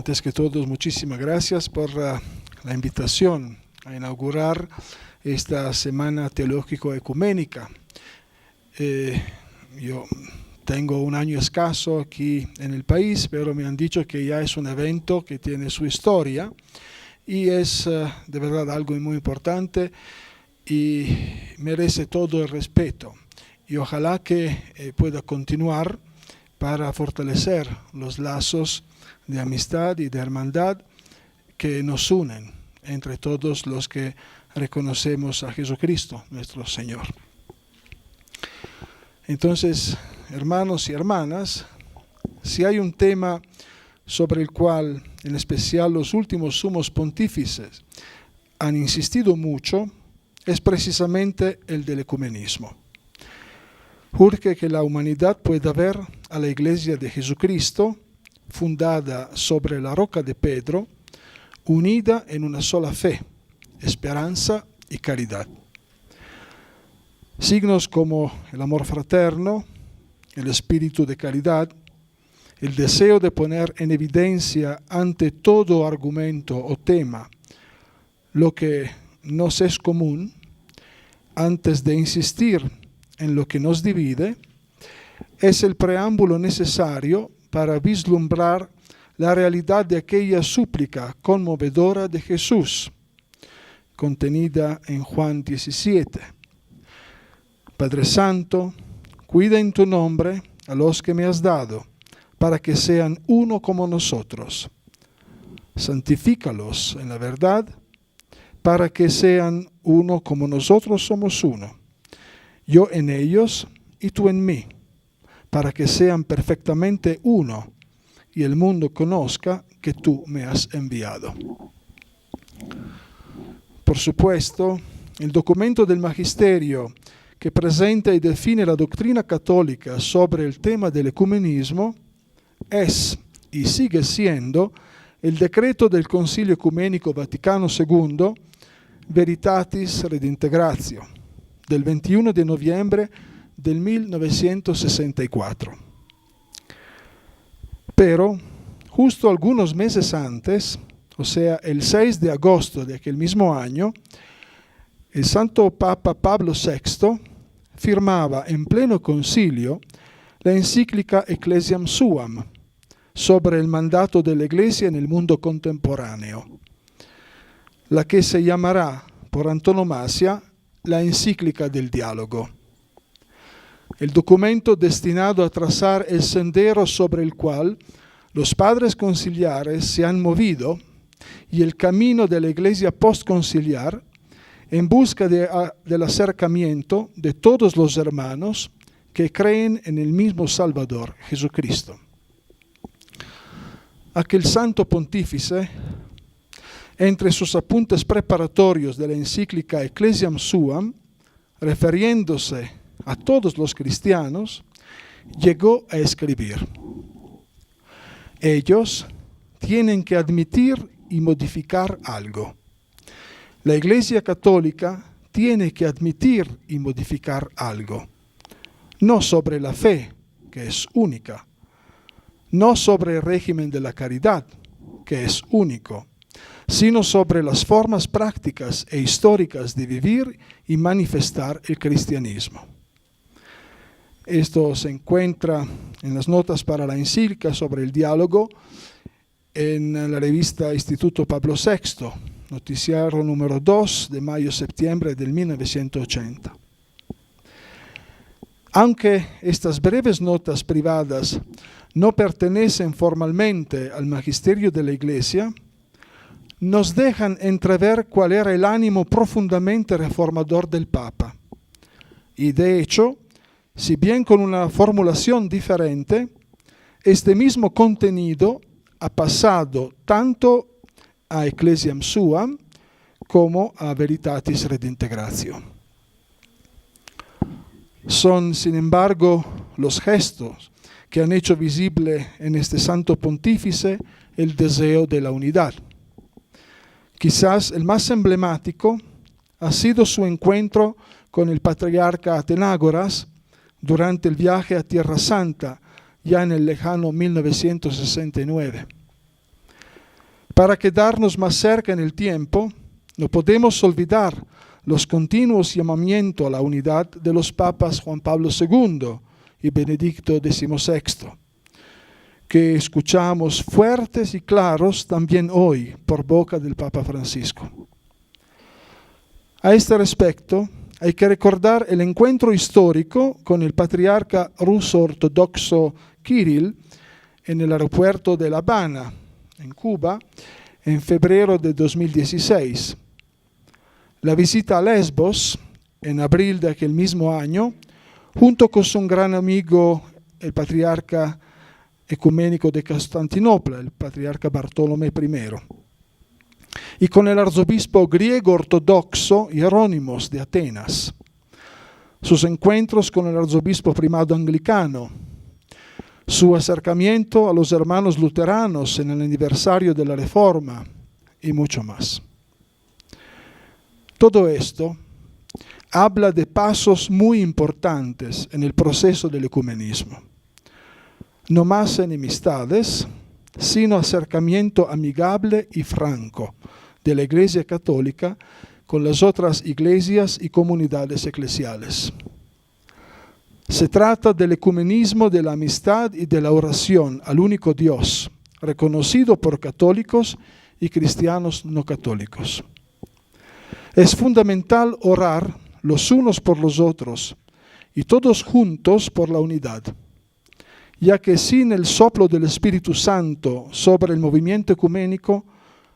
Antes que todo, muchísimas gracias por la invitación a inaugurar esta Semana Teológico-Ecuménica. Yo tengo un año escaso aquí en el país, pero me han dicho que ya es un evento que tiene su historia y es de verdad algo muy importante y merece todo el respeto. Y ojalá que pueda continuar para fortalecer los lazos de amistad y de hermandad que nos unen entre todos los que reconocemos a Jesucristo, nuestro Señor. Entonces, hermanos y hermanas, si hay un tema sobre el cual, en especial los últimos sumos pontífices, han insistido mucho, es precisamente el del ecumenismo. Urge que la humanidad pueda ver a la Iglesia de Jesucristo, fundada sobre la roca de Pedro, unida en una sola fe, esperanza y caridad. Signos como el amor fraterno, el espíritu de caridad, el deseo de poner en evidencia ante todo argumento o tema lo que nos es común, antes de insistir en lo que nos divide, es el preámbulo necesario para vislumbrar la realidad de aquella súplica conmovedora de Jesús, contenida en Juan 17. Padre Santo, cuida en tu nombre a los que me has dado, para que sean uno como nosotros. Santifícalos en la verdad, para que sean uno como nosotros somos uno. Yo en ellos y tú en mí, para que sean perfectamente uno y el mundo conozca que tú me has enviado. Por supuesto, el documento del Magisterio que presenta y define la doctrina católica sobre el tema del ecumenismo es y sigue siendo el decreto del Concilio Ecuménico Vaticano II Veritatis Redintegratio del 21 de noviembre del 1964. Pero, justo algunos meses antes, o sea, el 6 de agosto de aquel mismo año, el Santo Papa Pablo VI firmaba en pleno concilio la encíclica Ecclesiam Suam sobre el mandato de la Iglesia en el mundo contemporáneo, la que se llamará por antonomasia la encíclica del diálogo. El documento destinado a trazar el sendero sobre el cual los padres conciliares se han movido y el camino de la Iglesia postconciliar en busca del acercamiento de todos los hermanos que creen en el mismo Salvador, Jesucristo. Aquel santo pontífice, entre sus apuntes preparatorios de la encíclica Ecclesiam Suam, refiriéndose a todos los cristianos, llegó a escribir: ellos tienen que admitir y modificar algo. La Iglesia Católica tiene que admitir y modificar algo, no sobre la fe, que es única, no sobre el régimen de la caridad, que es único, sino sobre las formas prácticas e históricas de vivir y manifestar el cristianismo. Esto se encuentra en las notas para la encíclica sobre el diálogo en la revista Instituto Pablo VI, noticiario número 2 de mayo-septiembre del 1980. Aunque estas breves notas privadas no pertenecen formalmente al magisterio de la Iglesia, nos dejan entrever cuál era el ánimo profundamente reformador del Papa. Y de hecho, si bien con una formulación diferente, este mismo contenido ha pasado tanto a Ecclesiam Suam como a Veritatis Redintegratio. Son, sin embargo, los gestos que han hecho visible en este santo pontífice el deseo de la unidad. Quizás el más emblemático ha sido su encuentro con el patriarca Atenágoras durante el viaje a Tierra Santa, ya en el lejano 1969. Para quedarnos más cerca en el tiempo, no podemos olvidar los continuos llamamientos a la unidad de los papas Juan Pablo II y Benedicto XVI, que escuchamos fuertes y claros también hoy por boca del Papa Francisco. A este respecto, hay que recordar el encuentro histórico con el patriarca ruso ortodoxo Kirill en el aeropuerto de La Habana, en Cuba, en febrero de 2016. La visita a Lesbos, en abril de aquel mismo año, junto con su gran amigo, el patriarca ecuménico de Constantinopla, el patriarca Bartolomé I, y con el arzobispo griego ortodoxo Hierónimos de Atenas, sus encuentros con el arzobispo primado anglicano, su acercamiento a los hermanos luteranos en el aniversario de la Reforma y mucho más. Todo esto habla de pasos muy importantes en el proceso del ecumenismo. No más enemistades, sino acercamiento amigable y franco de la Iglesia Católica con las otras iglesias y comunidades eclesiales. Se trata del ecumenismo de la amistad y de la oración al único Dios, reconocido por católicos y cristianos no católicos. Es fundamental orar los unos por los otros y todos juntos por la unidad, ya que sin el soplo del Espíritu Santo sobre el movimiento ecuménico,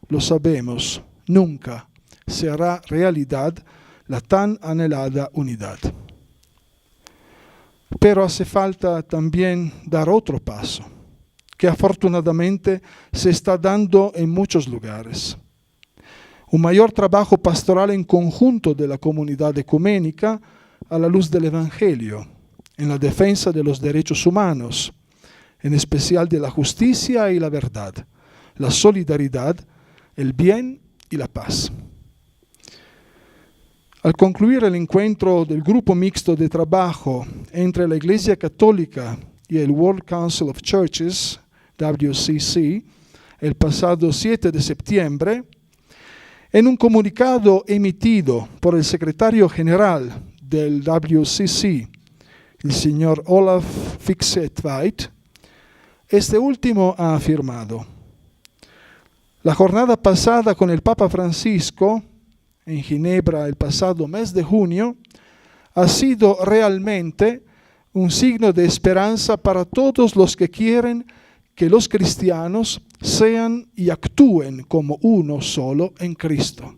lo sabemos, nunca se hará realidad la tan anhelada unidad. Pero hace falta también dar otro paso, que afortunadamente se está dando en muchos lugares. Un mayor trabajo pastoral en conjunto de la comunidad ecuménica a la luz del Evangelio, en la defensa de los derechos humanos, en especial de la justicia y la verdad, la solidaridad, el bien y la paz. Al concluir el encuentro del grupo mixto de trabajo entre la Iglesia Católica y el World Council of Churches, WCC, el pasado 7 de septiembre, en un comunicado emitido por el secretario general del WCC, el señor Olaf Fixetveit, este último ha afirmado: la jornada pasada con el Papa Francisco en Ginebra el pasado mes de junio ha sido realmente un signo de esperanza para todos los que quieren que los cristianos sean y actúen como uno solo en Cristo.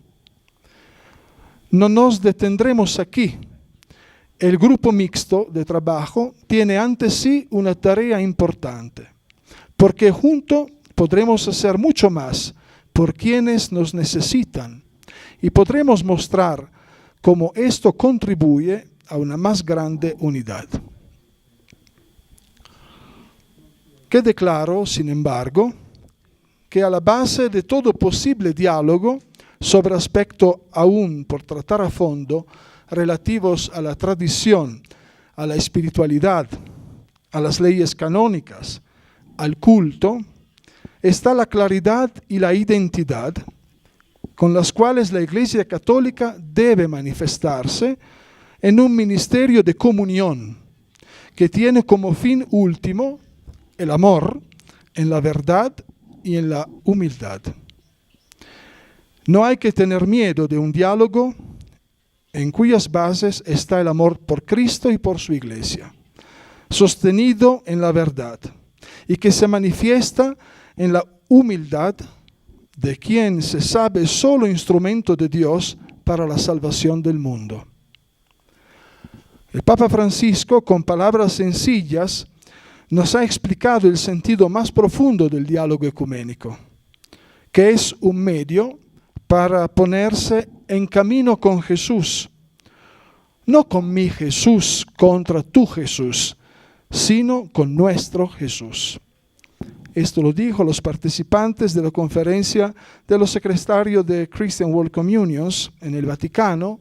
No nos detendremos aquí. El grupo mixto de trabajo tiene ante sí una tarea importante, porque juntos podremos hacer mucho más por quienes nos necesitan y podremos mostrar cómo esto contribuye a una más grande unidad. Quede claro, sin embargo, que a la base de todo posible diálogo sobre aspectos aún por tratar a fondo relativos a la tradición, a la espiritualidad, a las leyes canónicas, al culto, está la claridad y la identidad con las cuales la Iglesia Católica debe manifestarse en un ministerio de comunión que tiene como fin último el amor en la verdad y en la humildad. No hay que tener miedo de un diálogo en cuyas bases está el amor por Cristo y por su Iglesia, sostenido en la verdad y que se manifiesta en la humildad de quien se sabe solo instrumento de Dios para la salvación del mundo. El Papa Francisco, con palabras sencillas, nos ha explicado el sentido más profundo del diálogo ecuménico, que es un medio para ponerse en camino con Jesús, no con mi Jesús contra tu Jesús, sino con nuestro Jesús. Esto lo dijo los participantes de la conferencia de los secretarios de Christian World Communions en el Vaticano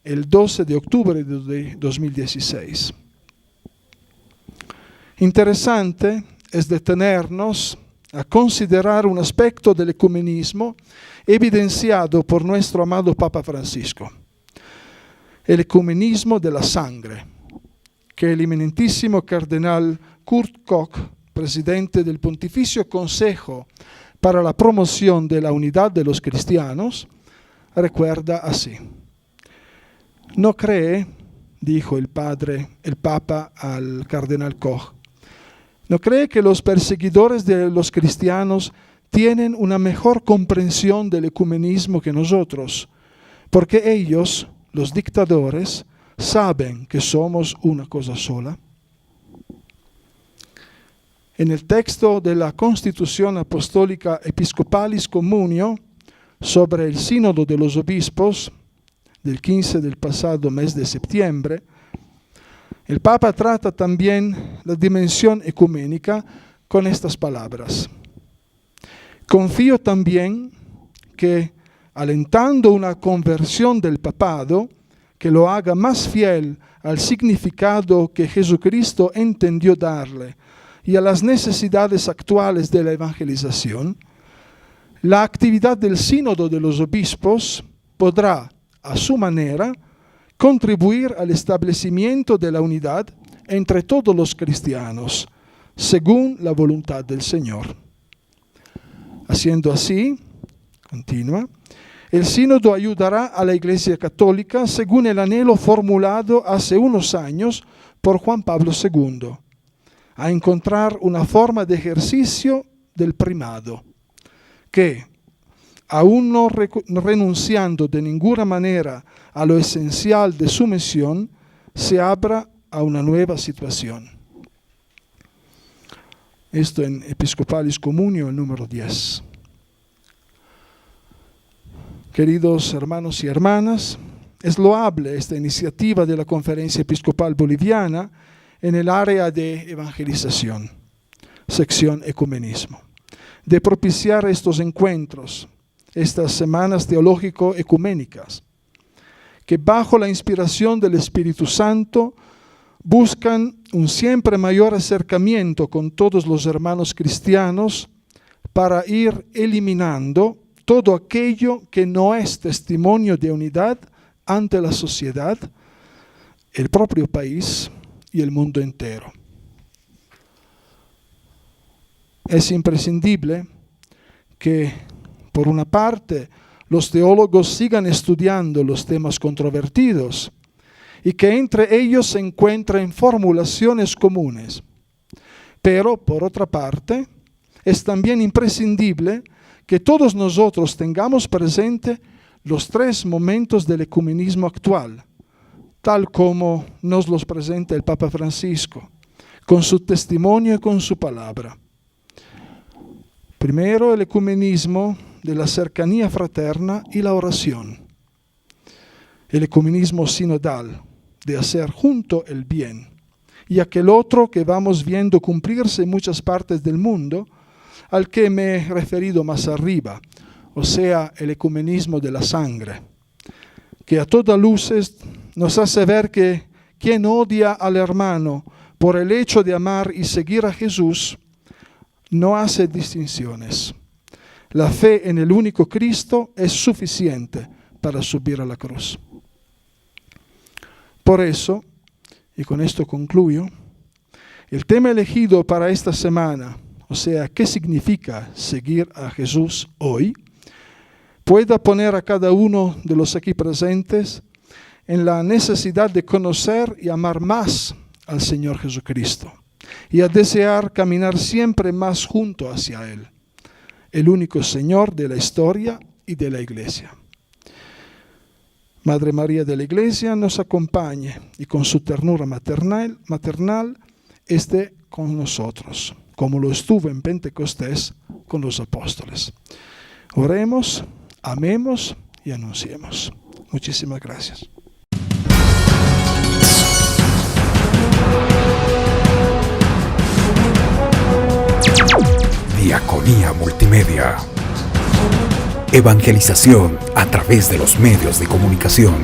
el 12 de octubre de 2016. Interesante es detenernos a considerar un aspecto del ecumenismo evidenciado por nuestro amado Papa Francisco, el ecumenismo de la sangre, que el eminentísimo cardenal Kurt Koch, presidente del Pontificio Consejo para la Promoción de la Unidad de los Cristianos, recuerda así. No cree, dijo el Papa al cardenal Koch, no cree que los perseguidores de los cristianos tienen una mejor comprensión del ecumenismo que nosotros, porque ellos, los dictadores, saben que somos una cosa sola. En el texto de la Constitución Apostólica Episcopalis Communio sobre el Sínodo de los Obispos, del 15 del pasado mes de septiembre, el Papa trata también la dimensión ecuménica con estas palabras. Confío también que, alentando una conversión del papado, que lo haga más fiel al significado que Jesucristo entendió darle y a las necesidades actuales de la evangelización, la actividad del Sínodo de los Obispos podrá, a su manera, contribuir al establecimiento de la unidad entre todos los cristianos, según la voluntad del Señor. Haciendo así, continúa, el sínodo ayudará a la Iglesia Católica según el anhelo formulado hace unos años por Juan Pablo II, a encontrar una forma de ejercicio del primado, que, aún no renunciando de ninguna manera a lo esencial de su misión, se abra a una nueva situación. Esto en Episcopalis Communio, el número 10. Queridos hermanos y hermanas, es loable esta iniciativa de la Conferencia Episcopal Boliviana en el área de evangelización, sección ecumenismo, de propiciar estos encuentros, estas semanas teológico-ecuménicas, que bajo la inspiración del Espíritu Santo buscan un siempre mayor acercamiento con todos los hermanos cristianos para ir eliminando todo aquello que no es testimonio de unidad ante la sociedad, el propio país y el mundo entero. Es imprescindible que, por una parte, los teólogos sigan estudiando los temas controvertidos y que entre ellos se encuentren formulaciones comunes. Pero, por otra parte, es también imprescindible que todos nosotros tengamos presente los tres momentos del ecumenismo actual, tal como nos los presenta el Papa Francisco, con su testimonio y con su palabra. Primero, el ecumenismo de la cercanía fraterna y la oración. El ecumenismo sinodal, de hacer junto el bien. Y aquel otro que vamos viendo cumplirse en muchas partes del mundo, al que me he referido más arriba, o sea, el ecumenismo de la sangre, que a todas luces nos hace ver que quien odia al hermano por el hecho de amar y seguir a Jesús, no hace distinciones. La fe en el único Cristo es suficiente para subir a la cruz. Por eso, y con esto concluyo, el tema elegido para esta semana, o sea, ¿qué significa seguir a Jesús hoy?, pueda poner a cada uno de los aquí presentes en la necesidad de conocer y amar más al Señor Jesucristo y a desear caminar siempre más junto hacia Él, el único Señor de la historia y de la Iglesia. Madre María de la Iglesia nos acompañe y con su ternura maternal esté con nosotros, como lo estuvo en Pentecostés con los apóstoles. Oremos, amemos y anunciemos. Muchísimas gracias. Diaconía Multimedia. Evangelización a través de los medios de comunicación.